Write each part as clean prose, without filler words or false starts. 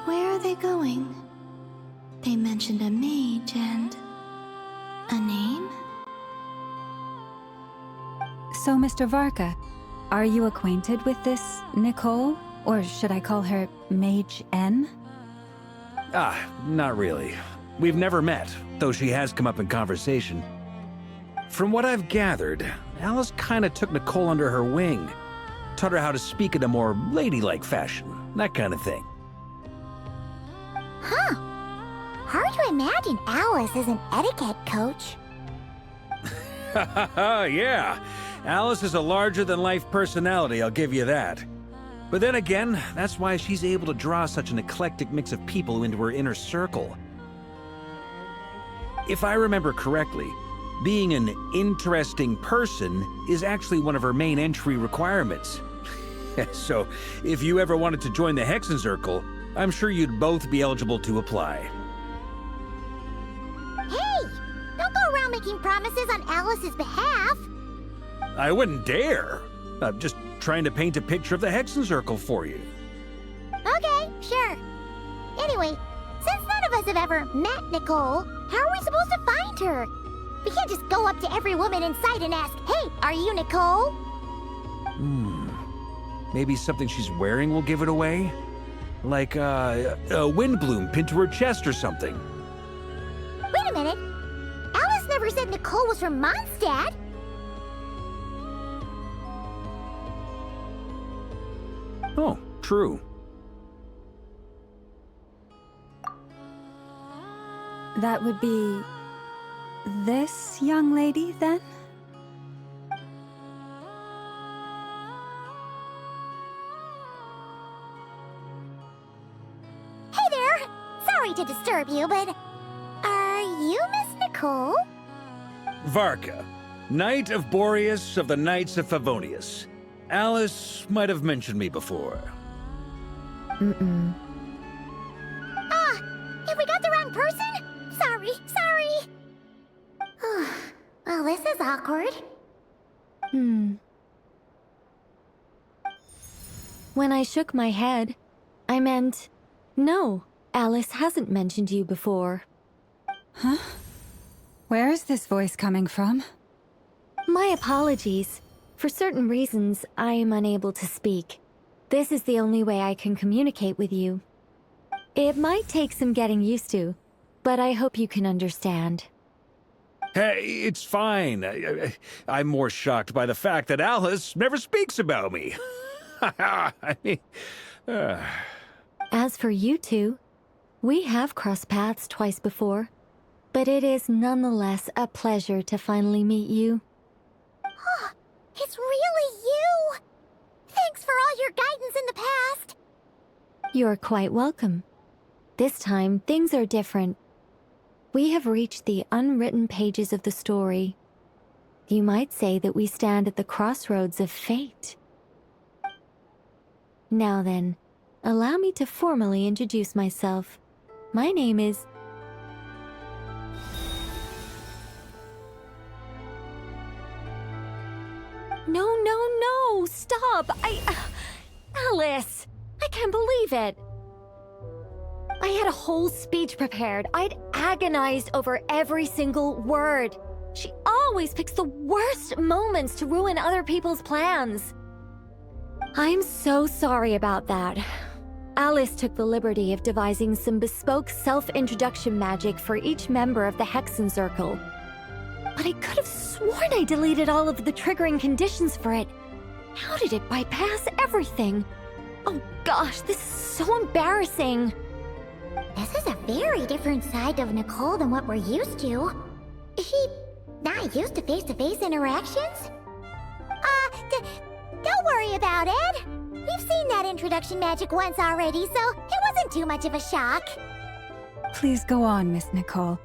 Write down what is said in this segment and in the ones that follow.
where are they going? They mentioned a mage and... a name? So, Mr. Varka, are you acquainted with this Nicole? Or should I call her Mage N? Not really. We've never met, though she has come up in conversation. From what I've gathered, Alice kinda took Nicole under her wing. Taught her how to speak in a more ladylike fashion, that kind of thing. Huh. Hard to imagine Alice as an etiquette coach. Yeah. Alice is a larger-than-life personality, I'll give you that. But then again, that's why she's able to draw such an eclectic mix of people into her inner circle. If I remember correctly, being an interesting person is actually one of her main entry requirements. So, if you ever wanted to join the Hexencircle, I'm sure you'd both be eligible to apply. Hey! Don't go around making promises on Alice's behalf. I wouldn't dare. I'm just trying to paint a picture of the Hexencircle for you. Okay, sure. Anyway, since none of us have ever met Nicole, how are we supposed to find her? We can't just go up to every woman in sight and ask, "Hey, are you Nicole?" Maybe something she's wearing will give it away? Like, a windbloom pinned to her chest or something. Wait a minute. Alice never said Nicole was from Mondstadt. Oh, true. That would be... this young lady, then? Hey there! Sorry to disturb you, but... are you Miss Nicole? Varka, Knight of Boreas of the Knights of Favonius. Alice might have mentioned me before. Mm-mm. Ah! Have we got the wrong person? Sorry. Well, this is awkward. When I shook my head, I meant, no, Alice hasn't mentioned you before. Huh? Where is this voice coming from? My apologies. For certain reasons, I am unable to speak. This is the only way I can communicate with you. It might take some getting used to, but I hope you can understand. Hey, it's fine. I'm more shocked by the fact that Alice never speaks about me. I mean, As for you two, we have crossed paths twice before, but it is nonetheless a pleasure to finally meet you. It's really you! Thanks for all your guidance in the past! You're quite welcome. This time, things are different. We have reached the unwritten pages of the story. You might say that we stand at the crossroads of fate. Now then, allow me to formally introduce myself. My name is... No, stop! Alice! I can't believe it! I had a whole speech prepared. I'd agonized over every single word. She always picks the worst moments to ruin other people's plans. I'm so sorry about that. Alice took the liberty of devising some bespoke self-introduction magic for each member of the Hexencircle. But I could have sworn I deleted all of the triggering conditions for it. How did it bypass everything? Oh gosh, this is so embarrassing. This is a very different side of Nicole than what we're used to. Is she not used to face-to-face interactions? Don't worry about it. We've seen that introduction magic once already, so it wasn't too much of a shock. Please go on, Miss Nicole.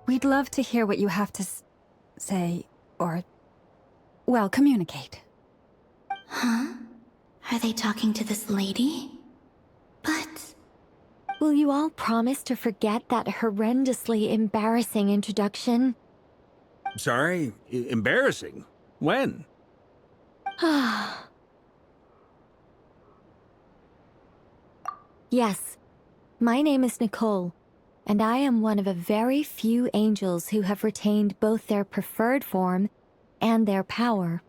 We'd love to hear what you have to say, or... well, communicate. Huh? Are they talking to this lady? But... Will you all promise to forget that horrendously embarrassing introduction? sorry, embarrassing. When? Yes. My name is Nicole, and I am one of a very few angels who have retained both their preferred form and their power.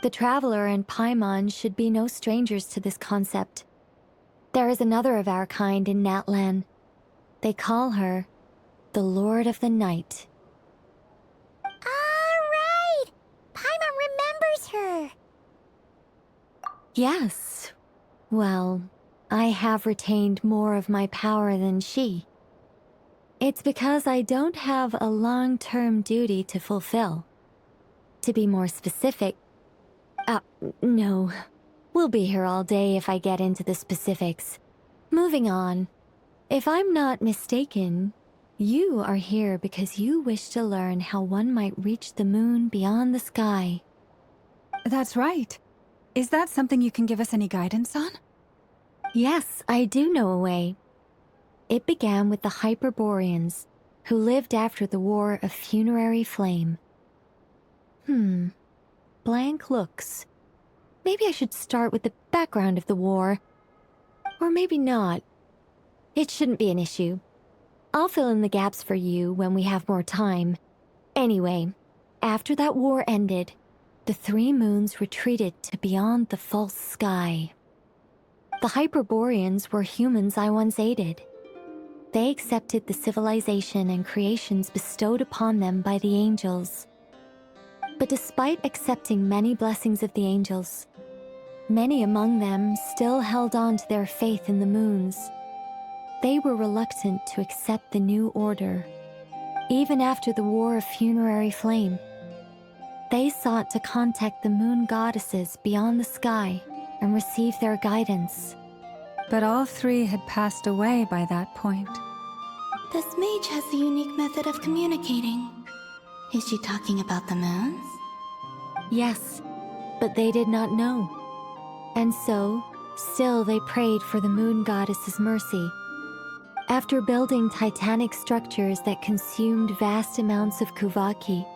The Traveler and Paimon should be no strangers to this concept. There is another of our kind in Natlan. They call her the Lord of the Night. Alright! Paimon remembers her! Yes. Well, I have retained more of my power than she. It's because I don't have a long-term duty to fulfill. To be more specific... no. We'll be here all day if I get into the specifics. Moving on. If I'm not mistaken, you are here because you wish to learn how one might reach the moon beyond the sky. That's right. Is that something you can give us any guidance on? Yes, I do know a way. It began with the Hyperboreans, who lived after the War of Funerary Flame. Blank looks. Maybe I should start with the background of the war. Or maybe not. It shouldn't be an issue. I'll fill in the gaps for you when we have more time. Anyway, after that war ended, the three moons retreated to beyond the false sky. The Hyperboreans were humans I once aided. They accepted the civilization and creations bestowed upon them by the angels. But despite accepting many blessings of the angels, many among them still held on to their faith in the moons. They were reluctant to accept the new order. Even after the War of Funerary Flame, they sought to contact the moon goddesses beyond the sky and receive their guidance. But all three had passed away by that point. This mage has a unique method of communicating. Is she talking about the moons? Yes, but they did not know. And so, still they prayed for the moon goddess's mercy. After building titanic structures that consumed vast amounts of Kuvaki,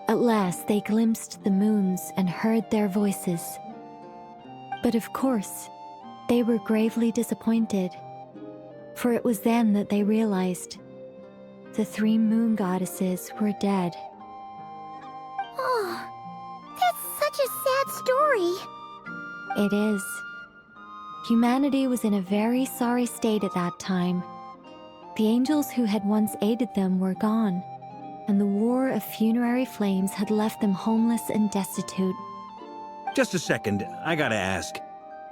at last they glimpsed the moons and heard their voices. But of course, they were gravely disappointed, for it was then that they realized the three moon goddesses were dead. Oh, that's such a sad story. It is. Humanity was in a very sorry state at that time. The angels who had once aided them were gone, and the War of Funerary Flames had left them homeless and destitute. Just a second, I gotta ask.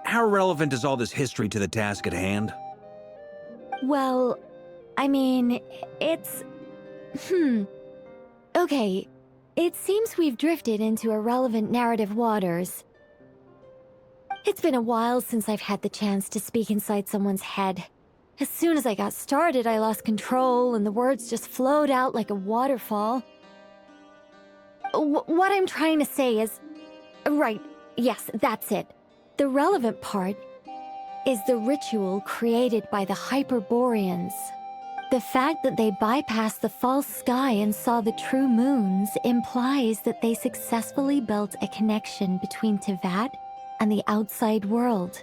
How relevant is all this history to the task at hand? Well, I mean, it's... Okay, it seems we've drifted into irrelevant narrative waters. It's been a while since I've had the chance to speak inside someone's head. As soon as I got started, I lost control, and the words just flowed out like a waterfall. What I'm trying to say is... Right, yes, that's it. The relevant part is the ritual created by the Hyperboreans. The fact that they bypassed the false sky and saw the true moons implies that they successfully built a connection between Tevat and the outside world.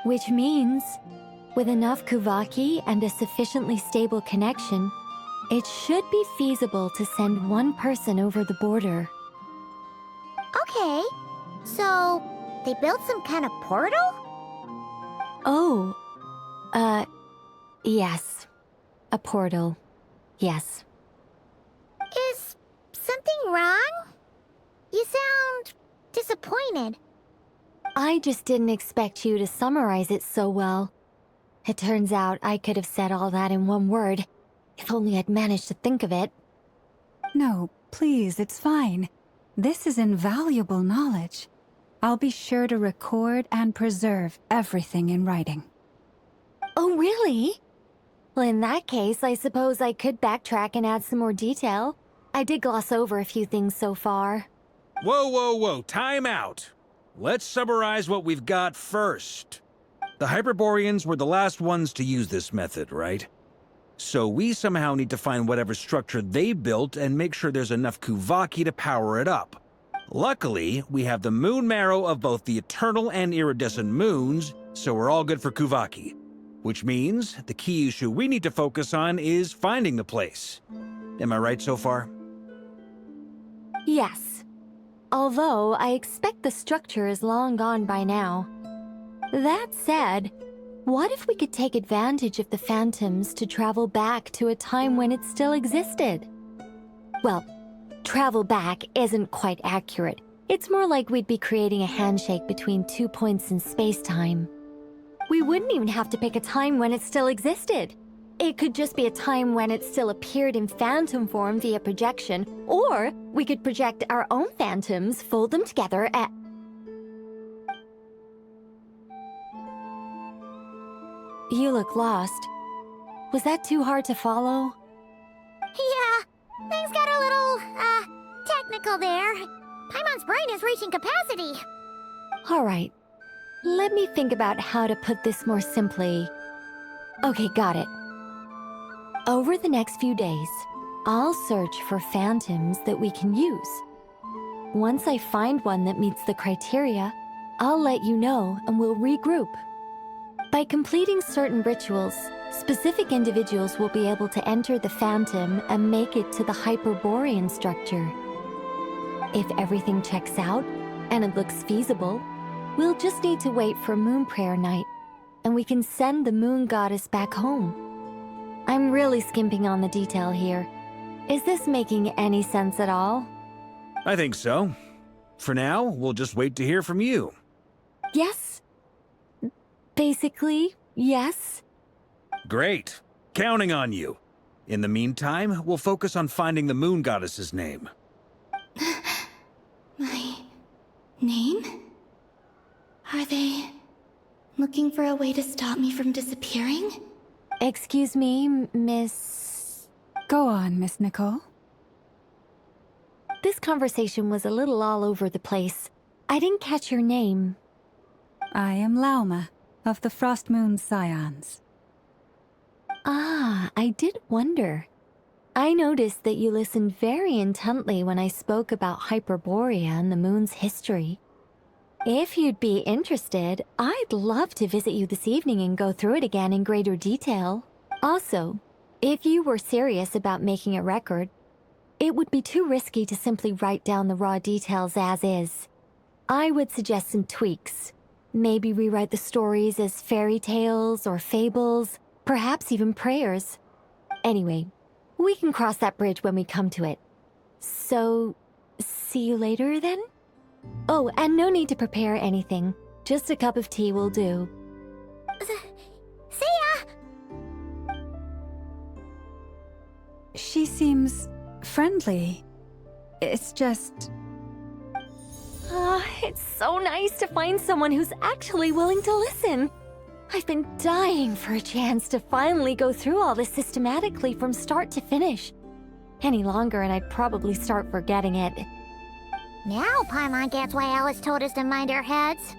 Which means, with enough Kuvaki and a sufficiently stable connection, it should be feasible to send one person over the border. Okay, so they built some kind of portal? Oh, yes. A portal. Yes. Is something wrong? You sound disappointed. I just didn't expect you to summarize it so well. It turns out I could have said all that in one word, if only I'd managed to think of it. No, please, it's fine. This is invaluable knowledge. I'll be sure to record and preserve everything in writing. Oh, really? Well, in that case, I suppose I could backtrack and add some more detail. I did gloss over a few things so far. Whoa, time out. Let's summarize what we've got first. The Hyperboreans were the last ones to use this method, right? So we somehow need to find whatever structure they built and make sure there's enough Kuvaki to power it up. Luckily, we have the moon marrow of both the eternal and iridescent moons, so we're all good for Kuvaki. Which means the key issue we need to focus on is finding the place. Am I right so far? Yes. Although I expect the structure is long gone by now. That said, what if we could take advantage of the phantoms to travel back to a time when it still existed? Well, travel back isn't quite accurate. It's more like we'd be creating a handshake between 2 points in space-time. We wouldn't even have to pick a time when it still existed. It could just be a time when it still appeared in phantom form via projection, or we could project our own phantoms, fold them together, You look lost. Was that too hard to follow? Yeah, things got a little, technical there. Paimon's brain is reaching capacity. All right. Let me think about how to put this more simply. Okay, got it. Over the next few days, I'll search for phantoms that we can use. Once I find one that meets the criteria, I'll let you know and we'll regroup. By completing certain rituals, specific individuals will be able to enter the phantom and make it to the Hyperborean structure. If everything checks out and it looks feasible, we'll just need to wait for Moon Prayer Night, and we can send the Moon Goddess back home. I'm really skimping on the detail here. Is this making any sense at all? I think so. For now, we'll just wait to hear from you. Yes. Basically, yes. Great. Counting on you. In the meantime, we'll focus on finding the Moon Goddess's name. My name? Are they looking for a way to stop me from disappearing? Excuse me, Miss... Go on, Miss Nicole. This conversation was a little all over the place. I didn't catch your name. I am Lauma, of the Frost Moon Scions. Ah, I did wonder. I noticed that you listened very intently when I spoke about Hyperborea and the moon's history. If you'd be interested, I'd love to visit you this evening and go through it again in greater detail. Also, if you were serious about making a record, it would be too risky to simply write down the raw details as is. I would suggest some tweaks. Maybe rewrite the stories as fairy tales or fables, perhaps even prayers. Anyway, we can cross that bridge when we come to it. So, see you later then? Oh, and no need to prepare anything. Just a cup of tea will do. See ya! She seems friendly. It's just... It's so nice to find someone who's actually willing to listen. I've been dying for a chance to finally go through all this systematically from start to finish. Any longer and I'd probably start forgetting it. Now Paimon gets why Alice told us to mind our heads.